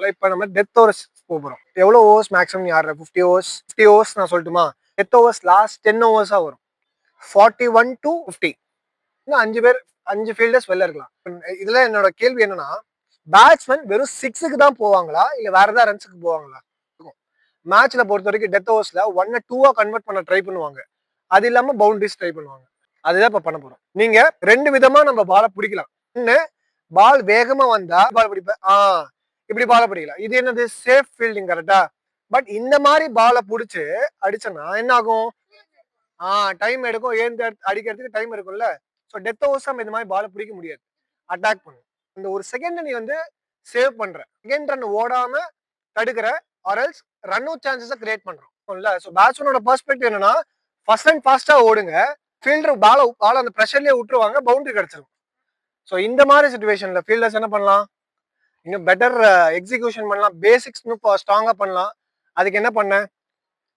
போறோம்ல, இப்ப நம்ம death overs போறோம். எவ்வளவு ஓவர்ஸ் மேக்ஸிமம் நீ ஆடுற? 50 ஓவர்ஸ். 50 ஓவர்ஸ் நான் சொல்லட்டுமா? டெத் ஓவர்ஸ் லாஸ்ட் 10 ஓவர்ஸா வரும். 41 to 50. இன்னும் 5 பேர் 5 ஃபீல்டர்ஸ் வெளில இருக்கலாம். இதுல என்னோட கேள்வி என்னன்னா, பேட்ஸ்மேன் வெறும் 6க்கு தான் போவாங்களா இல்ல வேற ஏதாவது ரன்ஸுக்கு போவாங்களா? மேட்ச்ல பொறுத்த வரைக்கும் டெத் ஓவர்ஸ்ல 1 2 கன்வெர்ட் பண்ண ட்ரை பண்ணுவாங்க. அது இல்லாம பவுண்டரிஸ் ட்ரை பண்ணுவாங்க. அதுதான் இப்ப பண்ண போறோம். நீங்க 2 விதமா நம்ம பால பிடிக்கலாம். ஒன்னு பால் வேகமா வந்தா பால் பிடிப்பேன். இப்படி பால பிடிக்கலாம். இது என்னது சேஃப் ஃபீல்டிங் கரெக்டா? பட் இந்த மாதிரி பால புடிச்சு அடிச்சனா என்ன ஆகும்? டைம் எடுக்கும். ஏந்து அடிக்கிறதுக்கு டைம் இருக்கும்ல. சோ டெத் ஓவர்ஸ் நம்ம இந்த மாதிரி பால பிடிக்க முடியாது. அட்டாக் பண்ணும். இந்த ஒரு செகண்ட் நீ வந்து சேவ் பண்ற. செகண்ட் ரன் ஓடாம தடுக்கிற ஆர் எல்ஸ் ரன் அவுட் சான்சஸ கிரியேட் பண்றோம். சோ பேட்ஸ்மேனோட பெர்ஸ்பெக்டிவ் என்னன்னா ஃபர்ஸ்ட் அண்ட் ஃபாஸ்டா ஓடுங்க. ஃபீல்டர் பால அந்த பிரஷர்லயே விட்டுருவாங்க. பவுண்டரி கிடைச்சிரும். சோ இந்த மாதிரி சிச்சுவேஷன்ல ஃபீல்டர்ஸ் என்ன பண்ணலாம்? இன்னும் பெட்டர் எக்ஸிகியூஷன் பண்ணலாம். பேசிக்ஸ் இன்னும் ஸ்ட்ராங்கா பண்ணலாம். அதுக்கு என்ன பண்ண?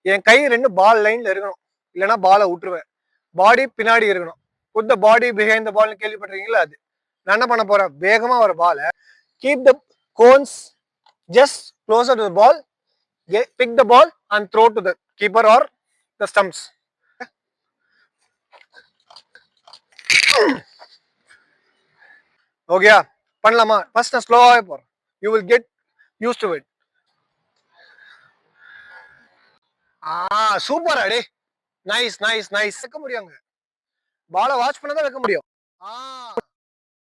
என் கை 2 பால் லைன்ல இருக்கணும். இல்லைன்னா பாலை விட்டுருவேன். பாடி பின்னாடி இருக்கணும். Put the body behind the பால்னு கேள்விப்பட்டிருக்கீங்களா? அது நான் என்ன பண்ண போறேன்? வேகமா வர பால keep the cones just closer to the ball, pick the ball and throw to the keeper or the stumps. ஓகேயா? பண்ணலாமா? ஃபர்ஸ்ட் நான் ஸ்லோவாவே போறேன். You will get use to it. Super அடே. Nice nice nice. வைக்க முடியுங்க. பாலை வாட்ச் பண்ணதான் வைக்க முடியும்.